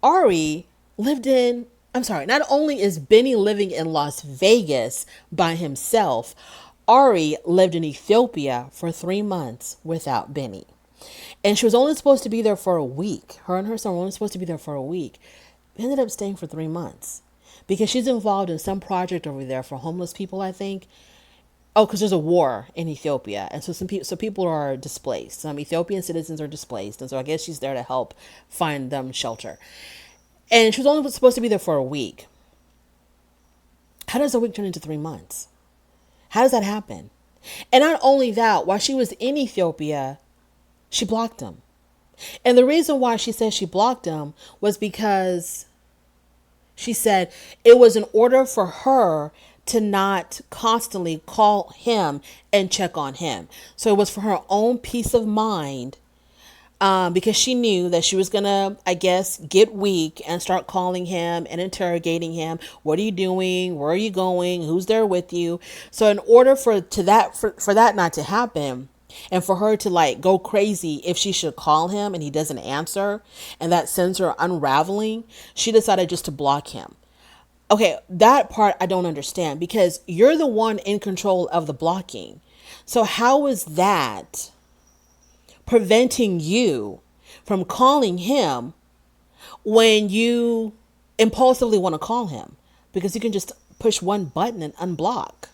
not only is Benny living in Las Vegas by himself, Ari lived in Ethiopia for 3 months without Benny. And she was only supposed to be there for a week. Her and her son were only supposed to be there for a week. They ended up staying for 3 months because she's involved in some project over there for homeless people, I think. Oh, because there's a war in Ethiopia. And so people are displaced. Some Ethiopian citizens are displaced. And so I guess she's there to help find them shelter. And she was only supposed to be there for a week. How does a week turn into 3 months? How does that happen? And not only that, while she was in Ethiopia, she blocked him. And the reason why she said she blocked him was because she said it was in order for her to not constantly call him and check on him. So it was for her own peace of mind. Because she knew that she was going to, I guess, get weak and start calling him and interrogating him. What are you doing? Where are you going? Who's there with you? So in order for that not to happen, and for her to go crazy if she should call him and he doesn't answer, and that sends her unraveling, she decided just to block him. Okay, that part I don't understand because you're the one in control of the blocking. So how is that preventing you from calling him when you impulsively want to call him? Because you can just push one button and unblock.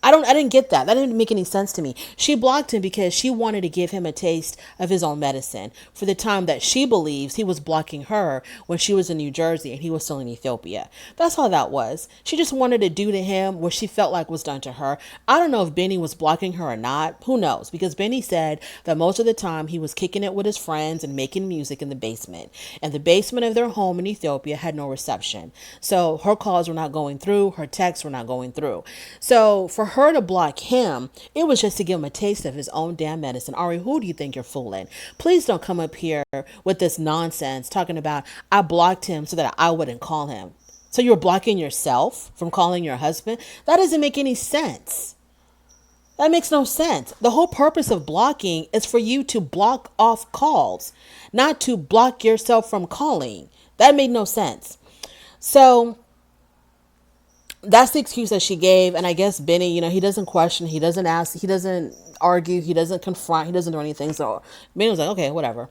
I didn't get that. That didn't make any sense to me. She blocked him because she wanted to give him a taste of his own medicine for the time that she believes he was blocking her when she was in New Jersey and he was still in Ethiopia. That's all that was. She just wanted to do to him what she felt like was done to her. I don't know if Benny was blocking her or not. Who knows? Because Benny said that most of the time he was kicking it with his friends and making music in the basement. And the basement of their home in Ethiopia had no reception. So her calls were not going through. Her texts were not going through. So for her to block him, it was just to give him a taste of his own damn medicine. Ari, who do you think you're fooling? Please don't come up here with this nonsense talking about I blocked him so that I wouldn't call him. So you're blocking yourself from calling your husband? That doesn't make any sense. That makes no sense. The whole purpose of blocking is for you to block off calls, not to block yourself from calling. That made no sense. So that's the excuse that she gave. And I guess Benny, he doesn't question, he doesn't ask, he doesn't argue, he doesn't confront, he doesn't do anything. So Benny was like, okay, whatever.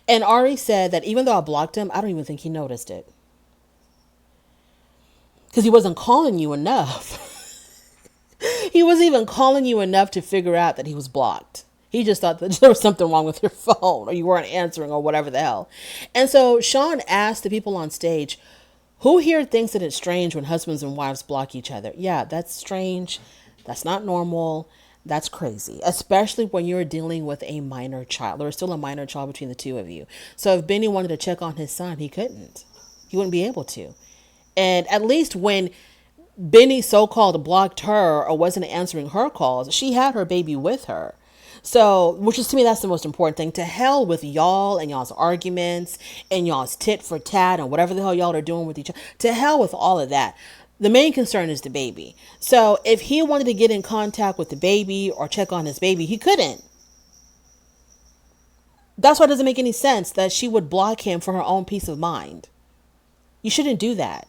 And Ari said that even though I blocked him, I don't even think he noticed it. Because he wasn't calling you enough. He wasn't even calling you enough to figure out that he was blocked. He just thought that there was something wrong with your phone or you weren't answering or whatever the hell. And so Sean asked the people on stage, who here thinks that it's strange when husbands and wives block each other? Yeah, that's strange. That's not normal. That's crazy, especially when you're dealing with a minor child. There's still a minor child between the two of you. So if Benny wanted to check on his son, he couldn't. He wouldn't be able to. And at least when Benny so-called blocked her or wasn't answering her calls, she had her baby with her. So, which is to me, that's the most important thing. To hell with y'all and y'all's arguments and y'all's tit for tat and whatever the hell y'all are doing with each other. To hell with all of that. The main concern is the baby. So, if he wanted to get in contact with the baby or check on his baby, he couldn't. That's why it doesn't make any sense that she would block him for her own peace of mind. You shouldn't do that.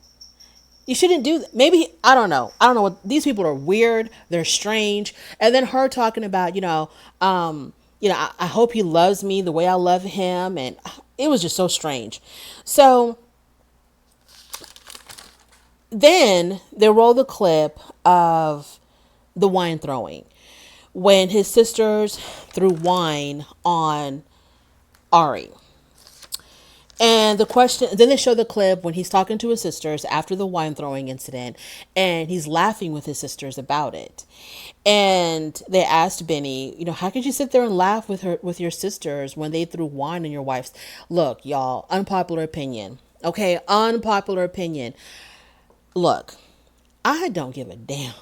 You shouldn't do that. Maybe, I don't know. I don't know what, these people are weird. They're strange. And then her talking about, I hope he loves me the way I love him. And it was just so strange. So then they roll the clip of the wine throwing when his sisters threw wine on Ari. And the question, then they show the clip when he's talking to his sisters after the wine throwing incident, and he's laughing with his sisters about it. And they asked Benny, how could you sit there and laugh with your sisters when they threw wine on your wife's? Look, y'all, unpopular opinion. Okay, unpopular opinion. Look, I don't give a damn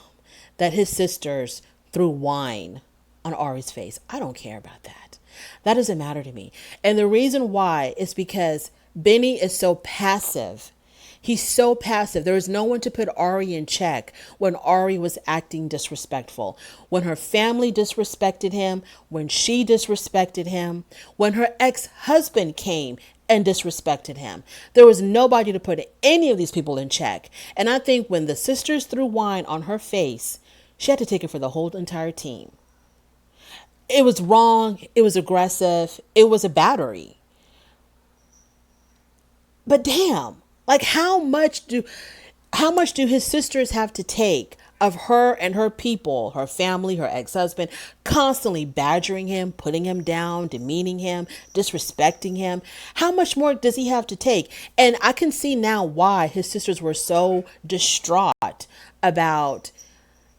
that his sisters threw wine on Ari's face. I don't care about that. That doesn't matter to me. And the reason why is because Benny is so passive. He's so passive. There was no one to put Ari in check when Ari was acting disrespectful. When her family disrespected him, when she disrespected him, when her ex-husband came and disrespected him. There was nobody to put any of these people in check. And I think when the sisters threw wine on her face, she had to take it for the whole entire team. It was wrong. It was aggressive. It was a battery. But damn, like how much do his sisters have to take of her and her people, her family, her ex-husband, constantly badgering him, putting him down, demeaning him, disrespecting him? How much more does he have to take? And I can see now why his sisters were so distraught about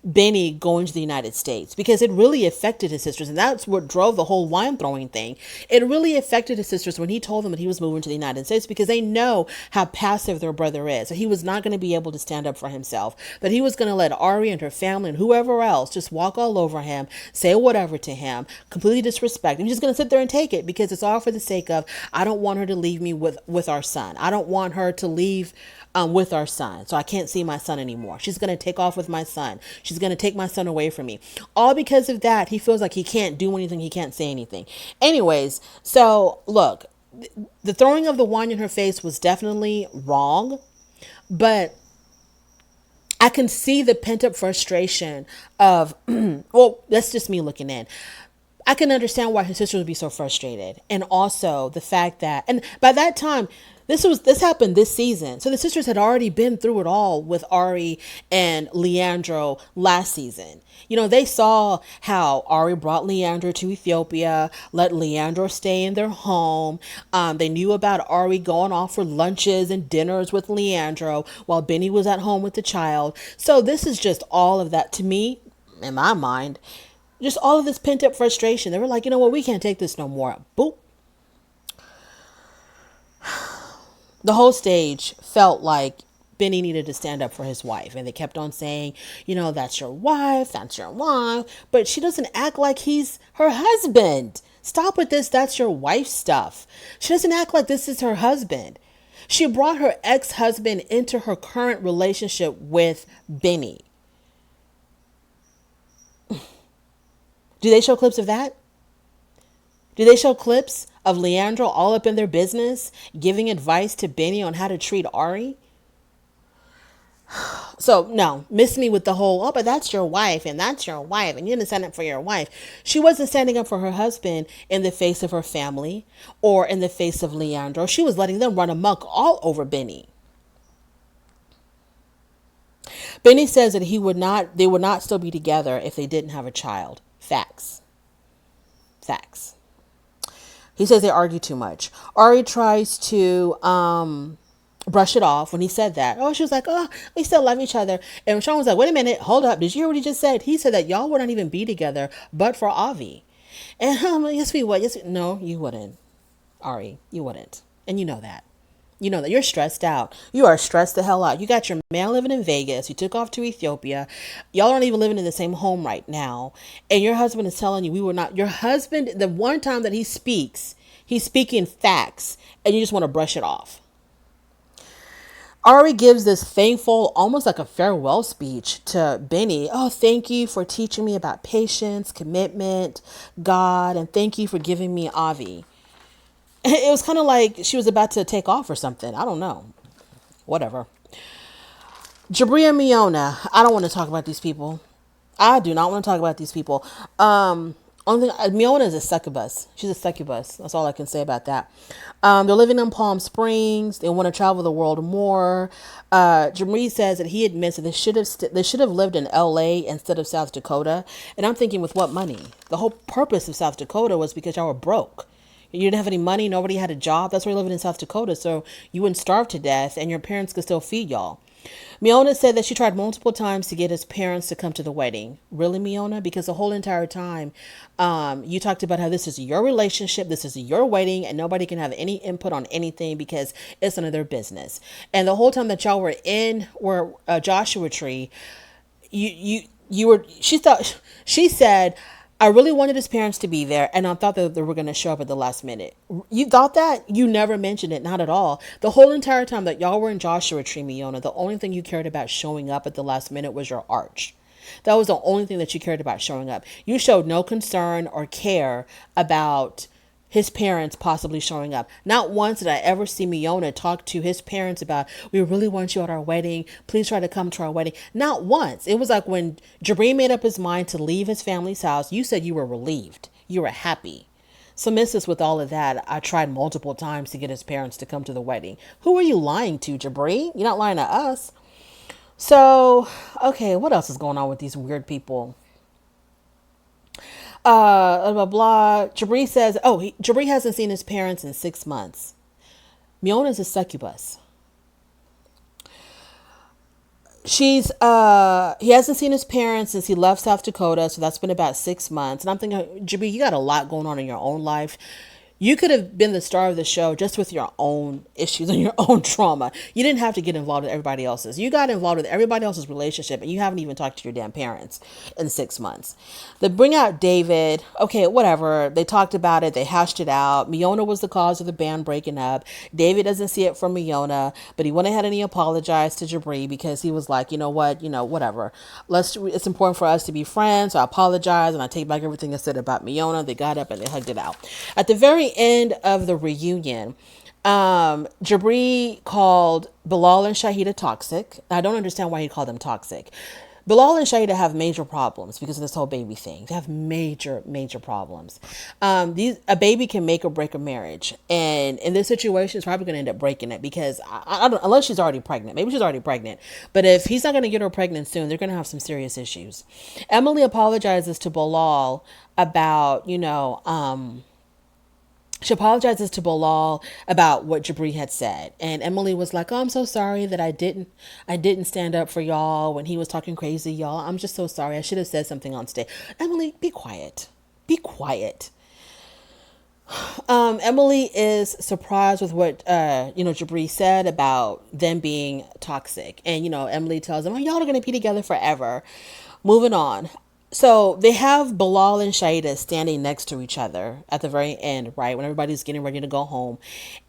Benny going to the United States, because it really affected his sisters. And that's what drove the whole wine throwing thing. It really affected his sisters when he told them that he was moving to the United States, because they know how passive their brother is. So he was not going to be able to stand up for himself, but he was going to let Ari and her family and whoever else just walk all over him, say whatever to him, completely disrespect him. He's just going to sit there and take it because it's all for the sake of, I don't want her to leave me with our son. I don't want her to leave with our son. So I can't see my son anymore. She's going to take off with my son. She's going to take my son away from me. All because of that, he feels like he can't do anything. He can't say anything. Anyways, so look, the throwing of the wine in her face was definitely wrong, but I can see the pent up frustration of, well, that's just me looking in. I can understand why his sister would be so frustrated. And also the fact that, and by that time, this happened this season. So the sisters had already been through it all with Ari and Leandro last season. They saw how Ari brought Leandro to Ethiopia, let Leandro stay in their home. They knew about Ari going off for lunches and dinners with Leandro while Benny was at home with the child. So this is just all of that to me, in my mind, just all of this pent up frustration. They were like, you know what? We can't take this no more. Boop. The whole stage felt like Benny needed to stand up for his wife. And they kept on saying, that's your wife, that's your wife. But she doesn't act like he's her husband. Stop with this, that's your wife stuff. She doesn't act like this is her husband. She brought her ex-husband into her current relationship with Benny. Do they show clips of that? Do they show clips of Leandro all up in their business, giving advice to Benny on how to treat Ari? So, no, miss me with the whole, but that's your wife, and that's your wife, and you didn't stand up for your wife. She wasn't standing up for her husband in the face of her family or in the face of Leandro. She was letting them run amok all over Benny. Benny says that they would not still be together if they didn't have a child. Facts. He says they argue too much. Ari tries to brush it off when he said that. Oh, she was like, oh, we still love each other. And Sean was like, wait a minute, hold up. Did you hear what he just said? He said that y'all would not even be together but for Avi. And I'm like, yes, we would. Yes, no, you wouldn't. Ari, you wouldn't. And you know that. You know that you're stressed out. You are stressed the hell out. You got your man living in Vegas. You took off to Ethiopia. Y'all aren't even living in the same home right now. And your husband is telling you we were not. Your husband, the one time that he speaks, he's speaking facts, and you just want to brush it off. Ari gives this thankful, almost like a farewell speech to Benny. Oh, thank you for teaching me about patience, commitment, God, and thank you for giving me Avi. It was kind of like she was about to take off or something. I don't know. Whatever. Jibri and Miona. I don't want to talk about these people. I do not want to talk about these people. Only thing, Miona is a succubus. She's a succubus. That's all I can say about that. They're living in Palm Springs. They want to travel the world more. Jibri says that he admits that they should have lived in L.A. instead of South Dakota. And I'm thinking, with what money? The whole purpose of South Dakota was because y'all were broke. You didn't have any money. Nobody had a job. That's why you're living in South Dakota. So you wouldn't starve to death and your parents could still feed y'all. Miona said that she tried multiple times to get his parents to come to the wedding. Really, Miona? Because the whole entire time, you talked about how this is your relationship, this is your wedding, and nobody can have any input on anything because it's none of their business. And the whole time that y'all were in Joshua Tree, she said, I really wanted his parents to be there, and I thought that they were going to show up at the last minute. You thought that? You never mentioned it, not at all. The whole entire time that y'all were in Joshua Tree, Miona, the only thing you cared about showing up at the last minute was your arch. That was the only thing that you cared about showing up. You showed no concern or care about his parents possibly showing up. Not once did I ever see Miona talk to his parents about, we really want you at our wedding. Please try to come to our wedding. Not once. It was like when Jibri made up his mind to leave his family's house, you said you were relieved. You were happy. So, Mrs., with all of that, I tried multiple times to get his parents to come to the wedding. Who are you lying to, Jibri? You're not lying to us. So, okay, what else is going on with these weird people? Blah, blah. Jibri says, Jibri hasn't seen his parents in 6 months. Miona's a succubus. He hasn't seen his parents since he left South Dakota, so that's been about 6 months. And I'm thinking, Jibri, you got a lot going on in your own life. You could have been the star of the show just with your own issues and your own trauma. You didn't have to get involved with everybody else's. You got involved with everybody else's relationship, and you haven't even talked to your damn parents in 6 months. They bring out David. Okay, whatever. They talked about it. They hashed it out. Miona was the cause of the band breaking up. David doesn't see it from Miona, but he went ahead and he apologized to Jibri because he was like, you know what, whatever. It's important for us to be friends, so I apologize, and I take back everything I said about Miona. They got up and they hugged it out. At the very end of the reunion, Jibri called Bilal and Shahida toxic. I don't understand why he called them toxic. Bilal and Shahida have major problems because of this whole baby thing. They have major, major problems. A baby can make or break a marriage. And in this situation, it's probably going to end up breaking it because, I don't, unless she's already pregnant. Maybe she's already pregnant. But if he's not going to get her pregnant soon, they're going to have some serious issues. Emily apologizes to Bilal about, she apologizes to Bilal about what Jibri had said. And Emily was like, oh, I'm so sorry that I didn't stand up for y'all when he was talking crazy, y'all. I'm just so sorry. I should have said something on stage. Emily, be quiet. Be quiet. Emily is surprised with what, Jibri said about them being toxic. And, Emily tells them, oh, y'all are going to be together forever. Moving on. So they have Bilal and Shahida standing next to each other at the very end, right? When everybody's getting ready to go home.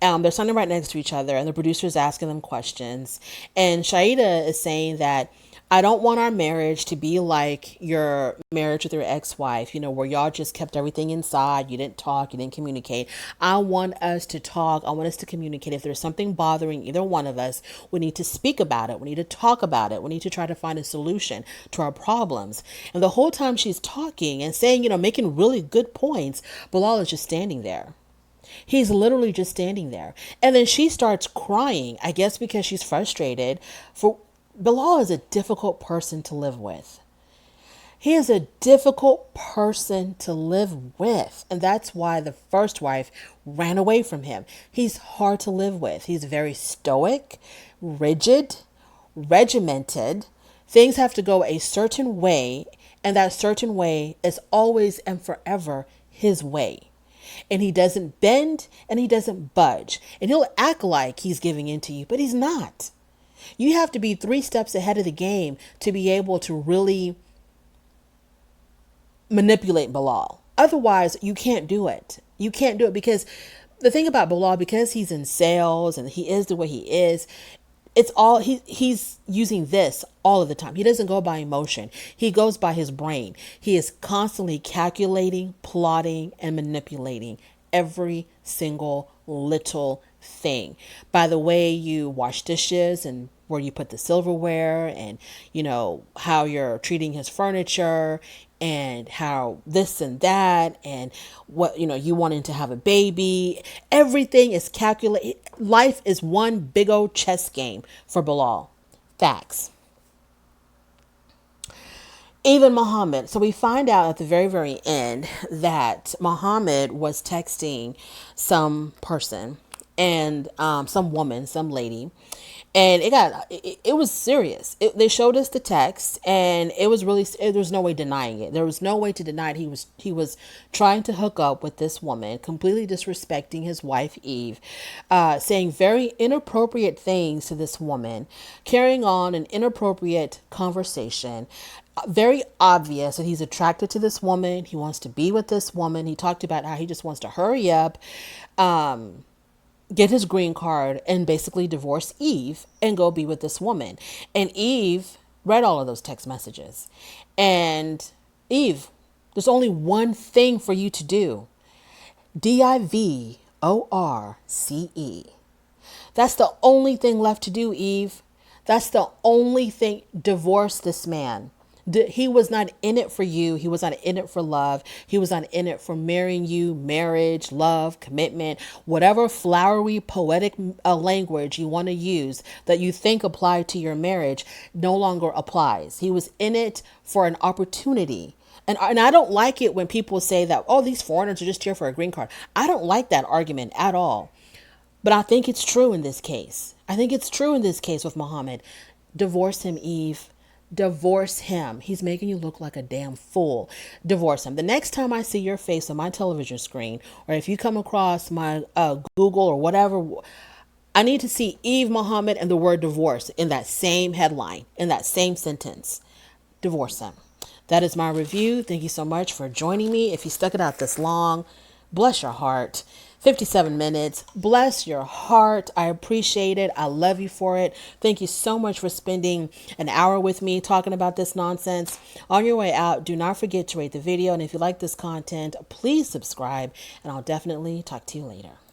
They're standing right next to each other and the producer's asking them questions. And Shahida is saying that, I don't want our marriage to be like your marriage with your ex-wife, where y'all just kept everything inside. You didn't talk, you didn't communicate. I want us to talk. I want us to communicate. If there's something bothering either one of us, we need to speak about it. We need to talk about it. We need to try to find a solution to our problems. And the whole time she's talking and saying, making really good points, Bilal is just standing there. He's literally just standing there. And then she starts crying, I guess because she's frustrated. Bilal is a difficult person to live with. He is a difficult person to live with. And that's why the first wife ran away from him. He's hard to live with. He's very stoic, rigid, regimented. Things have to go a certain way, and that certain way is always and forever his way. And he doesn't bend and he doesn't budge. And he'll act like he's giving in to you, but he's not. You have to be 3 steps ahead of the game to be able to really manipulate Bilal. Otherwise, you can't do it. You can't do it because the thing about Bilal, because he's in sales and he is the way he is, it's all he's using this all of the time. He doesn't go by emotion. He goes by his brain. He is constantly calculating, plotting, and manipulating every single little thing. By the way you wash dishes and where you put the silverware, and how you're treating his furniture, and how this and that, and what you wanting to have a baby. Everything is calculated. Life is one big old chess game for Bilal. Facts. Even Mohamed. So we find out at the very, very end that Mohamed was texting some person, and some woman, some lady, and it was serious. They showed us the text, and it was really, there was no way denying it. There was no way to deny it. He was trying to hook up with this woman, completely disrespecting his wife Eve, saying very inappropriate things to this woman, carrying on an inappropriate conversation. Very obvious that he's attracted to this woman. He wants to be with this woman. He talked about how he just wants to hurry up, get his green card, and basically divorce Eve and go be with this woman. And Eve read all of those text messages. And Eve, there's only one thing for you to do. DIVORCE. That's the only thing left to do, Eve. That's the only thing. Divorce this man. He was not in it for you. He was not in it for love. He was not in it for marrying you, marriage, love, commitment, whatever flowery, poetic language you want to use that you think applied to your marriage no longer applies. He was in it for an opportunity. And I don't like it when people say that, oh, these foreigners are just here for a green card. I don't like that argument at all. But I think it's true in this case. I think it's true in this case with Mohamed. Divorce him, Eve. Divorce him. He's making you look like a damn fool. Divorce him. The next time I see your face on my television screen, or if you come across my Google or whatever, I need to see Eve Mohamed and the word divorce in that same headline, in that same sentence. Divorce him. That is my review. Thank you so much for joining me. If you stuck it out this long, bless your heart. 57 minutes. Bless your heart. I appreciate it. I love you for it. Thank you so much for spending an hour with me talking about this nonsense. On your way out, do not forget to rate the video. And if you like this content, please subscribe, and I'll definitely talk to you later.